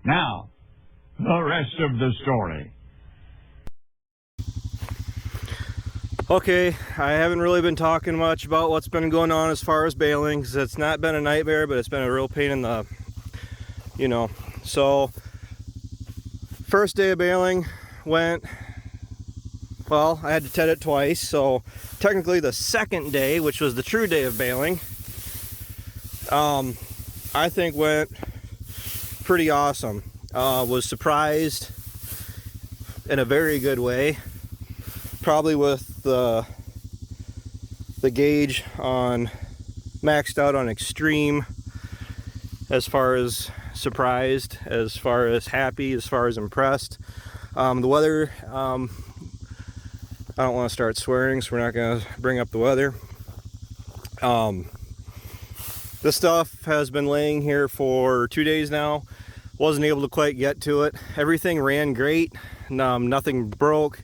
Now, the rest of the story. Okay, I haven't really been talking much about what's been going on as far as baling, 'cause it's not been a nightmare, but it's been a real pain in the, So, first day of baling went, well, I had to ted it twice, so technically the second day, which was the true day of baling, I think went pretty awesome. Was surprised in a very good way, probably with the gauge on maxed out on extreme, as far as surprised, as far as happy, as far as impressed. The weather, I don't want to start swearing, so we're not going to bring up the weather. This stuff has been laying here for 2 days now. Wasn't able to quite get to it. Everything ran great. Nothing broke.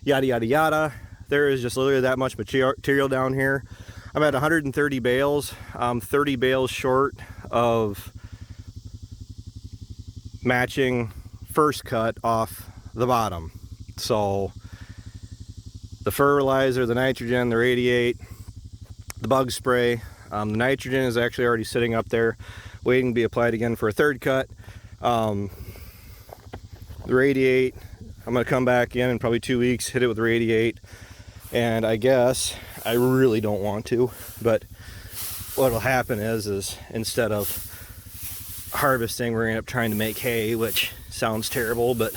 Yada yada yada. There is just literally that much material down here. I'm at 130 bales. 30 bales short of matching first cut off the bottom. So the fertilizer, the nitrogen, the radiate, the bug spray. The nitrogen is actually already sitting up there waiting to be applied again for a third cut. The radiate, I'm going to come back in probably 2 weeks, hit it with radiate, and I guess I really don't want to, but what'll happen is instead of harvesting, we're going to end up trying to make hay, which sounds terrible, but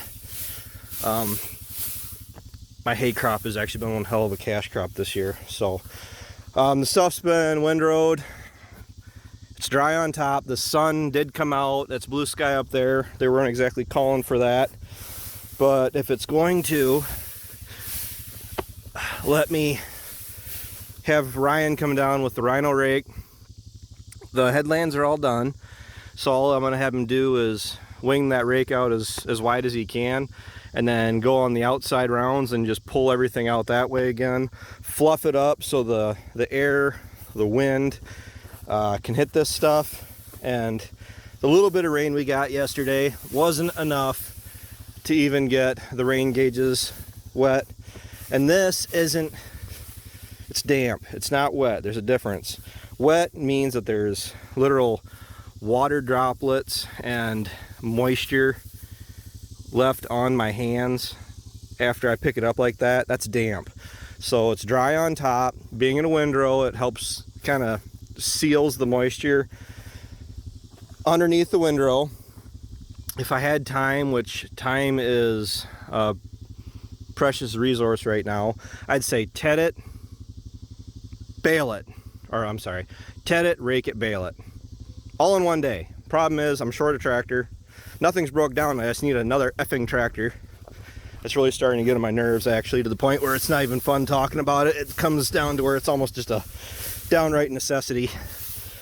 my hay crop has actually been one hell of a cash crop this year. So the stuff's been windrowed. It's dry on top. The sun did come out. That's blue sky up there. They weren't exactly calling for that, but if it's going to, let me have Ryan come down with the rhino rake. The headlands are all done, so all I'm going to have him do is wing that rake out as wide as he can, and then go on the outside rounds and just pull everything out that way again. Fluff it up so the air, the wind can hit this stuff. And the little bit of rain we got yesterday wasn't enough to even get the rain gauges wet. And this isn't, it's damp, it's not wet. There's a difference. Wet means that there's literal water droplets and moisture left on my hands after I pick it up like that. That's damp. So it's dry on top. Being in a windrow, it helps, kind of seals the moisture underneath the windrow. If I had time, which time is a precious resource right now, I'd say ted it, bale it, or I'm sorry, ted it, rake it, bale it, all in one day. Problem is, I'm short a tractor. Nothing's broke down. I just need another effing tractor. It's really starting to get on my nerves, actually, to the point where it's not even fun talking about it. It comes down to where it's almost just a downright necessity,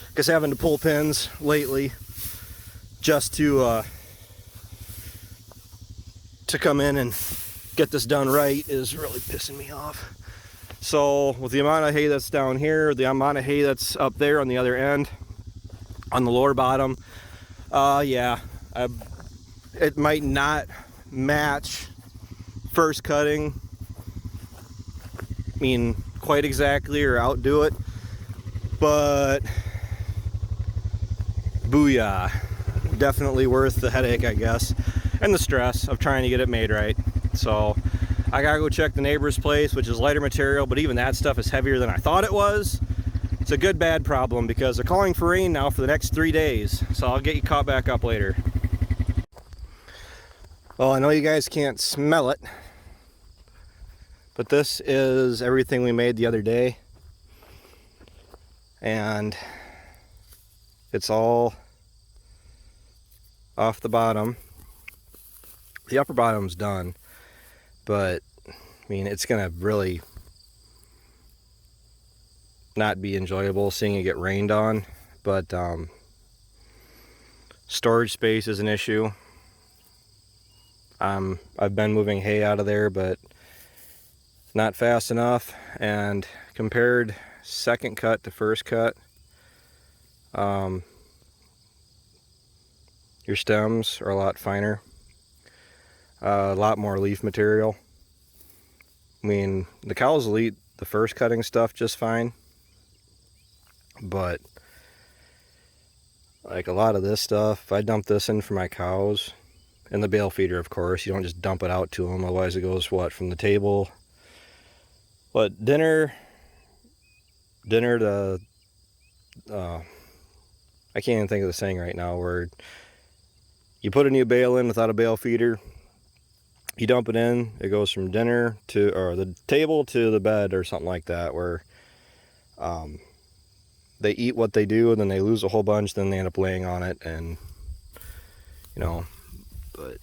because having to pull pins lately just to come in and get this done right is really pissing me off. So with the amount of hay that's down here, the amount of hay that's up there on the other end, on the lower bottom, yeah, it might not match first cutting, I mean, quite exactly, or outdo it, but booyah, definitely worth the headache, I guess, and the stress of trying to get it made right. So I gotta go check the neighbor's place, which is lighter material, but even that stuff is heavier than I thought it was. It's a good bad problem, because they're calling for rain now for the next 3 days, so I'll get you caught back up later. Well, I know you guys can't smell it, but this is everything we made the other day, and it's all off the bottom. The upper bottom's done, but I mean, it's gonna really not be enjoyable seeing it get rained on, but storage space is an issue. I've been moving hay out of there, but not fast enough, and compared second cut to first cut, your stems are a lot finer, a lot more leaf material. I mean, the cows will eat the first cutting stuff just fine, but like a lot of this stuff, if I dump this in for my cows, and the bale feeder, of course, you don't just dump it out to them, otherwise it goes, what, from the table, what, dinner to, I can't even think of the saying right now, where you put a new bale in without a bale feeder, you dump it in, it goes from dinner to, or the table to the bed or something like that, where they eat what they do and then they lose a whole bunch, then they end up laying on it, and you know, but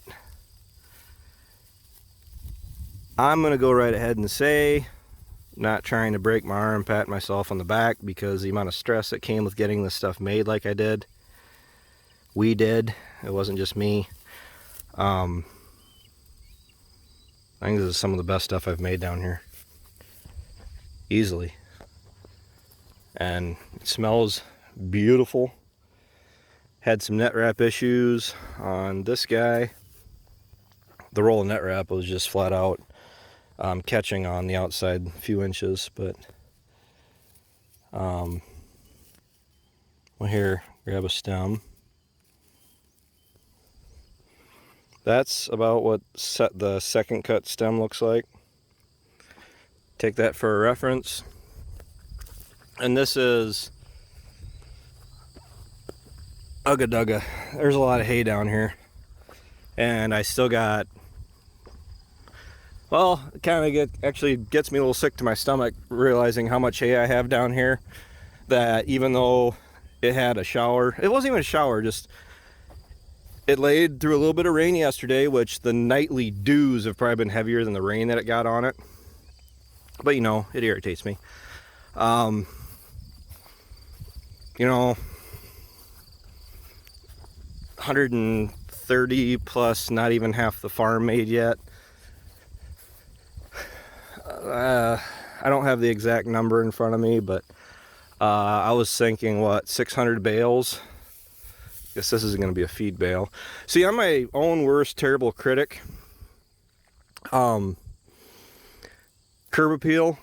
I'm gonna go right ahead and say, not trying to break my arm, pat myself on the back, because the amount of stress that came with getting this stuff made like I did, we did, it wasn't just me. I think this is some of the best stuff I've made down here, easily, and it smells beautiful. Had some net wrap issues on this guy. The roll of net wrap was just flat out catching on the outside few inches, but well, here, grab a stem. That's about what the second cut stem looks like. Take that for a reference. And this is Ugga Dugga. There's a lot of hay down here, and I still got, well, it kind of actually gets me a little sick to my stomach realizing how much hay I have down here, that even though it had a shower, it wasn't even a shower, just it laid through a little bit of rain yesterday, which the nightly dews have probably been heavier than the rain that it got on it, but you know, it irritates me. You know, 130 plus, not even half the farm made yet. I don't have the exact number in front of me, but I was thinking, what, 600 bales? Guess this isn't going to be a feed bale. See, I'm my own worst terrible critic. Curb appeal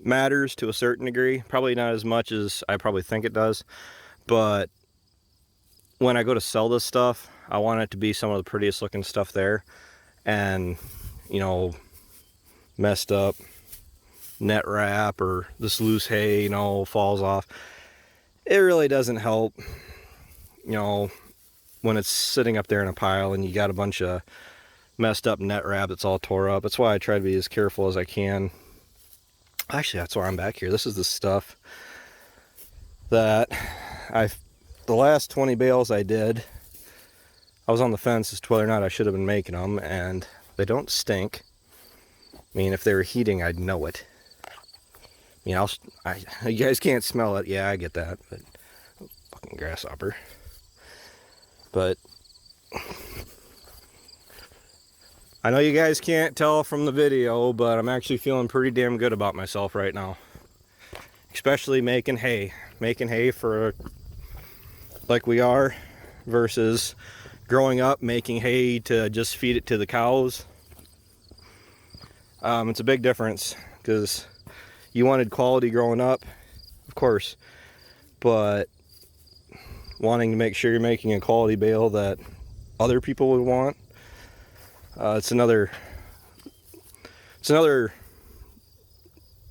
matters to a certain degree, probably not as much as I probably think it does, but when I go to sell this stuff, I want it to be some of the prettiest looking stuff there, and you know, messed up net wrap or this loose hay, you know, falls off, it really doesn't help, you know, when it's sitting up there in a pile and you got a bunch of messed up net wrap that's all tore up. That's why I try to be as careful as I can. Actually, that's why I'm back here. This is the stuff that the last 20 bales I did, I was on the fence as to whether or not I should have been making them, and they don't stink. I mean, if they were heating, I'd know it. You know, you guys can't smell it. Yeah, I get that, but fucking grasshopper. But I know you guys can't tell from the video, but I'm actually feeling pretty damn good about myself right now. Especially making hay. Making hay for, like we are, versus growing up making hay to just feed it to the cows. It's a big difference, because you wanted quality growing up, of course, but wanting to make sure you're making a quality bale that other people would want, it's another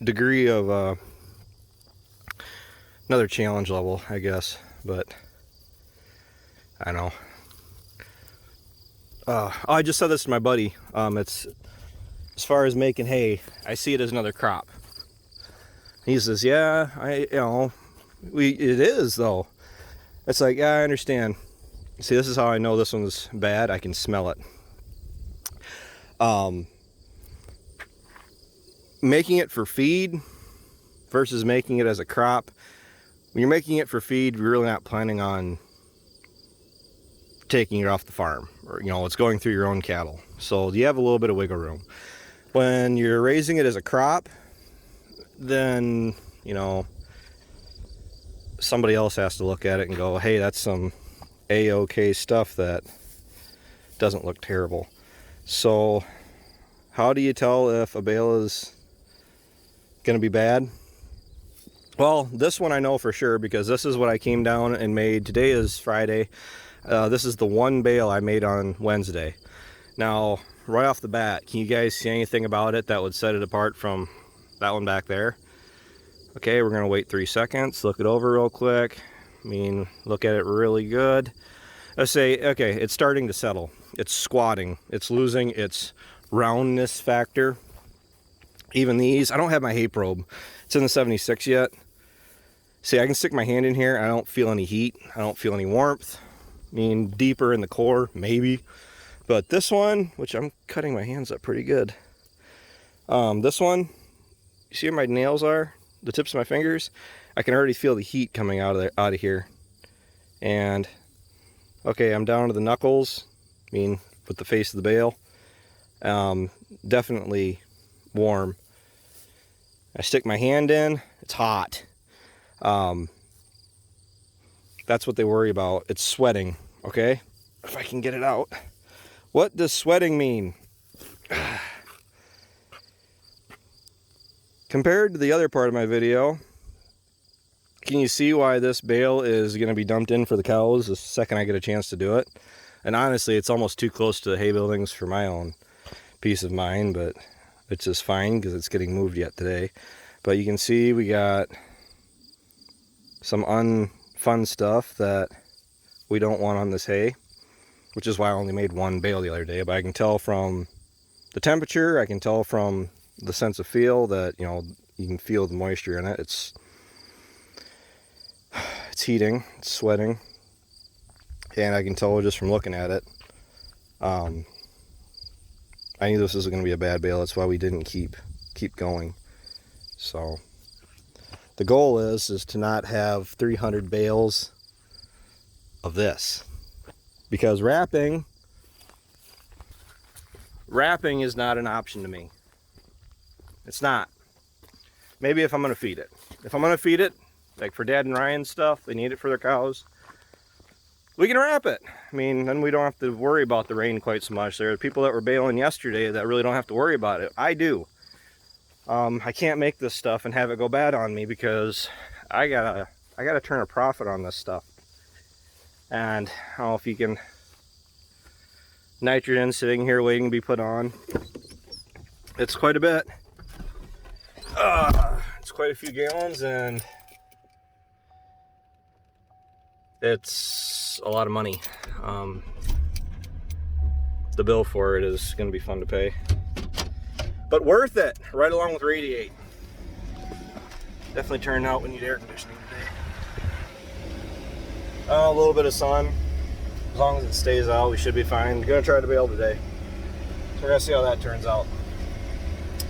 degree of another challenge level, I guess. But I know. I just said this to my buddy. It's, as far as making hay, I see it as another crop. He says, "Yeah, it is though." It's like, yeah, I understand. See, this is how I know this one's bad. I can smell it. Making it for feed versus making it as a crop. When you're making it for feed, you're really not planning on taking it off the farm, or it's going through your own cattle, so you have a little bit of wiggle room. When you're raising it as a crop, then somebody else has to look at it and go, hey, that's some a-okay stuff that doesn't look terrible. So how do you tell if a bale is gonna be bad? Well, this one I know for sure because this is what I came down and made. Today is Friday. This is the one bale I made on Wednesday. Now, right off the bat, can you guys see anything about it that would set it apart from that one back there? Okay, we're gonna wait 3 seconds, look it over real quick. I mean, look at it really good. Let's say, okay, it's starting to settle. It's squatting. It's losing its roundness factor. Even these, I don't have my hay probe. It's in the 76 yet. See, I can stick my hand in here. I don't feel any heat. I don't feel any warmth. I mean, deeper in the core, maybe. But this one, which I'm cutting my hands up pretty good. This one, you see where my nails are? The tips of my fingers? I can already feel the heat coming out of here. And, okay, I'm down to the knuckles. I mean, with the face of the bale. Definitely warm. I stick my hand in, it's hot. That's what they worry about. It's sweating, okay? If I can get it out. What does sweating mean? Compared to the other part of my video, can you see why this bale is going to be dumped in for the cows the second I get a chance to do it? And honestly, it's almost too close to the hay buildings for my own peace of mind, but it's just fine because it's getting moved yet today. But you can see we got some unfun stuff that we don't want on this hay, which is why I only made one bale the other day. But I can tell from the temperature, I can tell from the sense of feel that, you know, you can feel the moisture in it. It's heating, it's sweating, and I can tell just from looking at it. I knew this was going to be a bad bale. That's why we didn't keep going. So the goal is to not have 300 bales of this, because wrapping is not an option to me. It's not. Maybe if I'm going to feed it. If I'm going to feed it, like for Dad and Ryan's stuff, they need it for their cows, we can wrap it. I mean, then we don't have to worry about the rain quite so much. There are people that were baling yesterday that really don't have to worry about it. I do. I can't make this stuff and have it go bad on me because I gotta turn a profit on this stuff. And I don't know if you can, nitrogen sitting here waiting to be put on. It's quite a bit. It's quite a few gallons, and it's a lot of money. The bill for it is going to be fun to pay, but worth it, right along with Radiate. Definitely turned out we need air conditioning today. A little bit of sun, as long as it stays out, we should be fine. I'm gonna try to bale today, so we're gonna see how that turns out.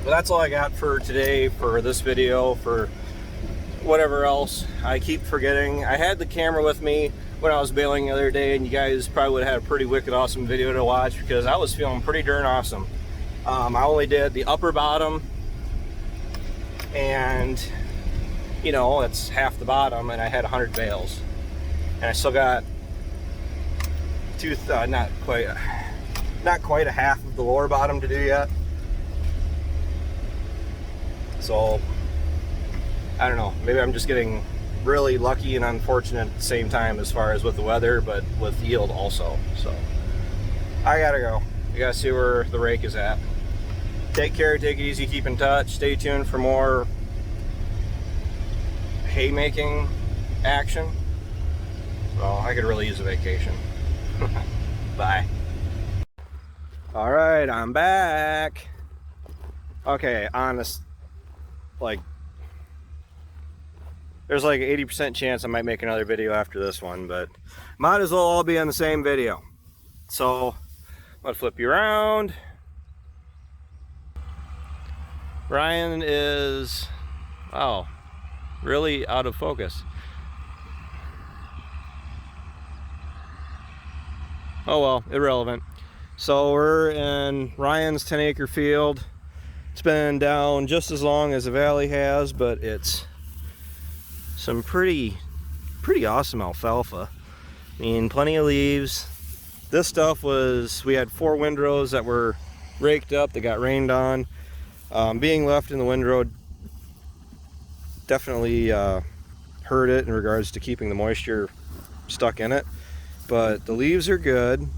But that's all I got for today, for this video, for whatever else. I keep forgetting. I had the camera with me when I was baling the other day, and you guys probably would have had a pretty wicked awesome video to watch because I was feeling pretty darn awesome. I only did the upper bottom, and you know, that's half the bottom, and I had 100 bales, and I still got not quite a half of the lower bottom to do yet. So I don't know, maybe I'm just getting really lucky and unfortunate at the same time as far as with the weather, but with yield also. So I gotta go. You gotta see where the rake is at. Take care, take it easy, keep in touch. Stay tuned for more haymaking action. Well, I could really use a vacation. Bye. All right, I'm back. Okay, honest, like, there's like an 80% chance I might make another video after this one, but might as well all be on the same video. So I'm gonna flip you around. Ryan is, wow, really out of focus. Oh well, irrelevant. So we're in Ryan's 10-acre field. It's been down just as long as the valley has, but it's some pretty awesome alfalfa. I mean, plenty of leaves. This stuff was, we had 4 windrows that were raked up, that got rained on. Being left in the windrow definitely hurt it in regards to keeping the moisture stuck in it. But the leaves are good,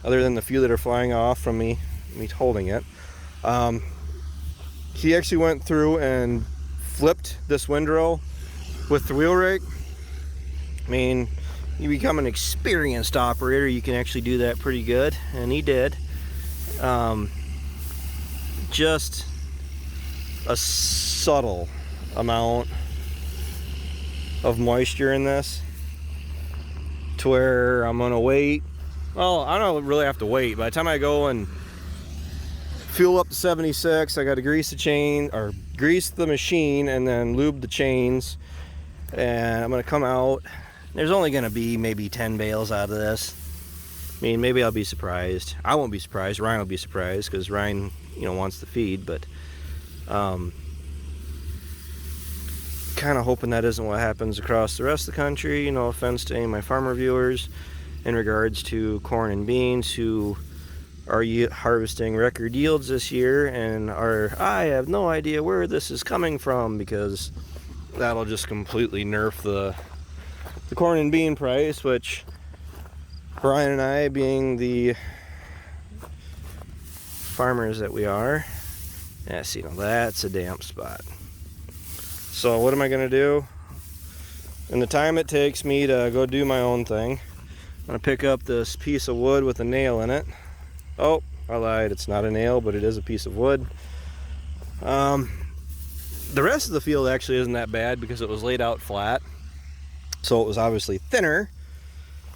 other than the few that are flying off from me holding it. He actually went through and flipped this windrow with the wheel rake. I mean, you become an experienced operator, you can actually do that pretty good, and he did. Just a subtle amount of moisture in this to where I'm gonna wait. Well, I don't really have to wait. By the time I go and fuel up to 76, I got to grease the chain, or grease the machine, and then lube the chains. And I'm gonna come out. There's only gonna be maybe 10 bales out of this. I mean, maybe I'll be surprised. I won't be surprised. Ryan will be surprised because Ryan, you know, wants to feed. But kind of hoping that isn't what happens across the rest of the country. No offense to any of my farmer viewers in regards to corn and beans who are harvesting record yields this year and I have no idea where this is coming from, because that'll just completely nerf the corn and bean price, which Brian and I, being the farmers that we are, yeah, see, now that's a damp spot. So what am I gonna do? In the time it takes me to go do my own thing, I'm gonna pick up this piece of wood with a nail in it. Oh, I lied, it's not a nail, but it is a piece of wood. The rest of the field actually isn't that bad because it was laid out flat. So it was obviously thinner,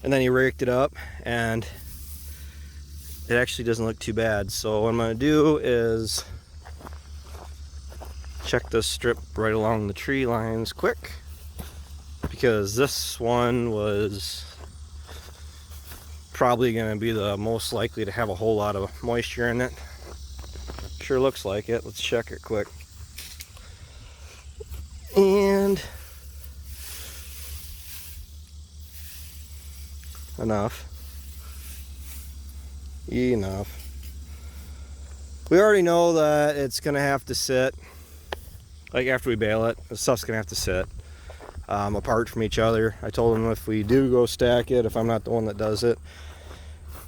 and then he raked it up, and it actually doesn't look too bad. So what I'm gonna do is check this strip right along the tree lines quick, because this one was probably gonna be the most likely to have a whole lot of moisture in it. Sure looks like it. Let's check it quick. And enough. We already know that it's gonna have to sit, like after we bale it, the stuff's gonna have to sit apart from each other. I told him if we do go stack it, if I'm not the one that does it,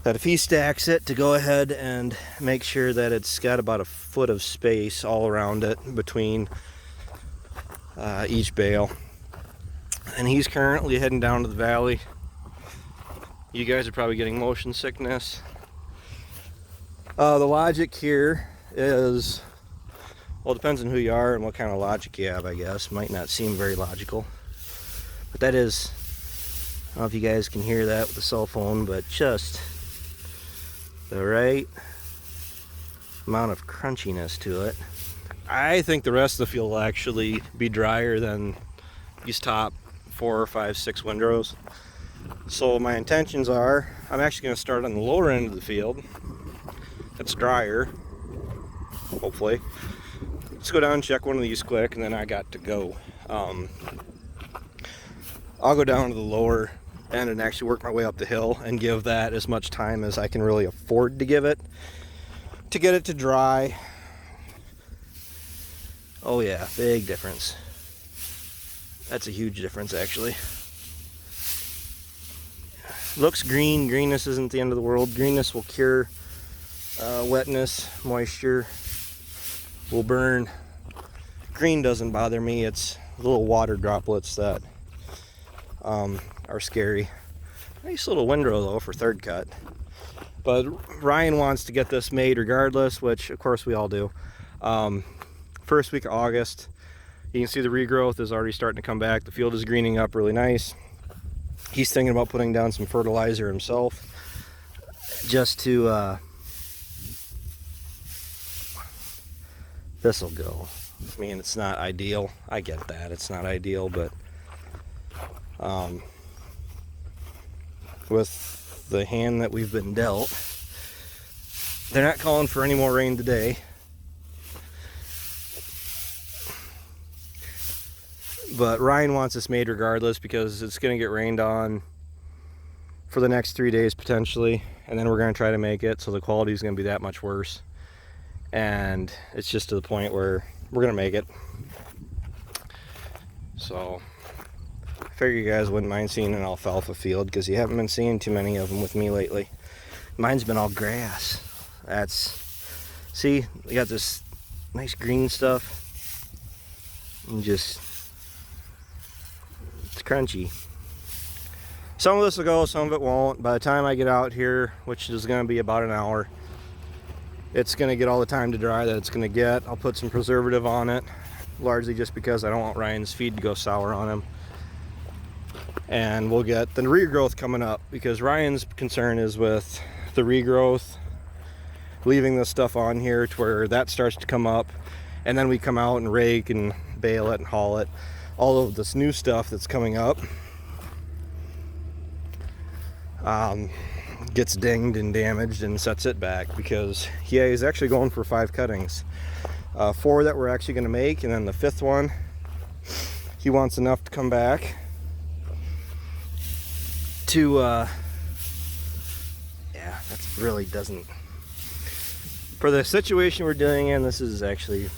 that if he stacks it, to go ahead and make sure that it's got about a foot of space all around it between each bale. And he's currently heading down to the valley. You guys are probably getting motion sickness. The logic here is, well, it depends on who you are and what kind of logic you have, I guess. Might not seem very logical, but that is, I don't know if you guys can hear that with the cell phone, but just the right amount of crunchiness to it. I think the rest of the field will actually be drier than these top 4, 5, 6 windrows. So my intentions are, I'm actually going to start on the lower end of the field. That's drier, hopefully. Let's go down and check one of these quick, and then I got to go. I'll go down to the lower end and actually work my way up the hill and give that as much time as I can really afford to give it to get it to dry. Oh yeah, big difference. That's a huge difference, actually. Looks green. Greenness isn't the end of the world. Greenness will cure wetness, moisture will burn. Green doesn't bother me. It's little water droplets that are scary. Nice little windrow though for third cut. But Ryan wants to get this made regardless, which of course we all do. First week of August, you can see the regrowth is already starting to come back. The field is greening up really nice. He's thinking about putting down some fertilizer himself just to this'll go. I mean, it's not ideal. I get that. It's not ideal, but with the hand that we've been dealt, they're not calling for any more rain today. But Ryan wants this made regardless because it's going to get rained on for the next 3 days potentially, and then we're going to try to make it so the quality is going to be that much worse, and it's just to the point where we're going to make it. So I figure you guys wouldn't mind seeing an alfalfa field, because you haven't been seeing too many of them with me lately. Mine's been all grass. See, we got this nice green stuff, and just, it's crunchy. Some of this will go, some of it won't. By the time I get out here, which is going to be about an hour, it's going to get all the time to dry that it's going to get. I'll put some preservative on it, largely just because I don't want Ryan's feed to go sour on him. And we'll get the regrowth coming up, because Ryan's concern is with the regrowth, leaving this stuff on here to where that starts to come up, and then we come out and rake and bale it and haul it. All of this new stuff that's coming up gets dinged and damaged and sets it back, because he's actually going for 5 cuttings. 4 that we're actually going to make, and then the 5th one, he wants enough to come back to yeah, that really doesn't, for the situation we're dealing in, this is actually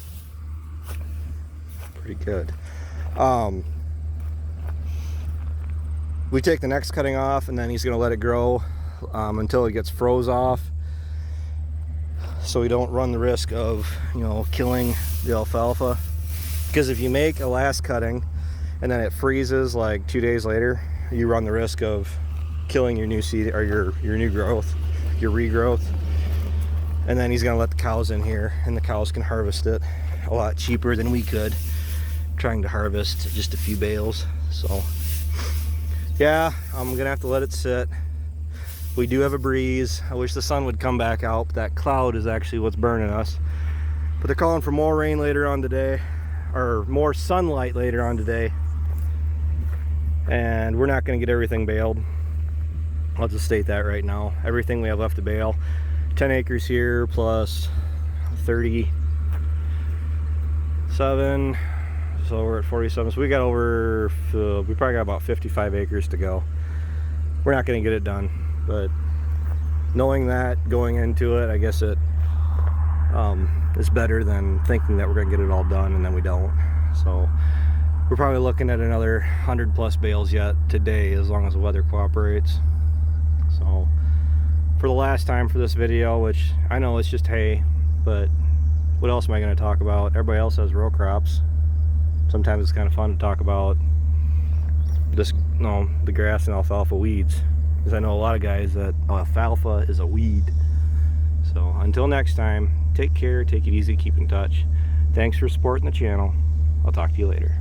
pretty good. We take the next cutting off, and then he's going to let it grow until it gets froze off, so we don't run the risk of, you know, killing the alfalfa. Because if you make a last cutting and then it freezes like 2 days later, you run the risk of killing your new seed, or your new growth, your regrowth. And then he's going to let the cows in here, and the cows can harvest it a lot cheaper than we could trying to harvest just a few bales. So yeah, I'm gonna have to let it sit. We do have a breeze. I wish the sun would come back out, but that cloud is actually what's burning us. But they're calling for more rain later on today, or more sunlight later on today, and we're not gonna get everything baled. I'll just state that right now. Everything we have left to bale, 10 acres here plus 37, so we're at 47. So we got over, we probably got about 55 acres to go. We're not going to get it done, but knowing that going into it, I guess it is better than thinking that we're going to get it all done and then we don't. So we're probably looking at another 100+ bales yet today, as long as the weather cooperates. So for the last time for this video, which I know it's just hay, but what else am I going to talk about? Everybody else has row crops. Sometimes it's kind of fun to talk about this, the grass and alfalfa weeds, because I know a lot of guys that alfalfa is a weed. So until next time, take care, take it easy, keep in touch. Thanks for supporting the channel. I'll talk to you later.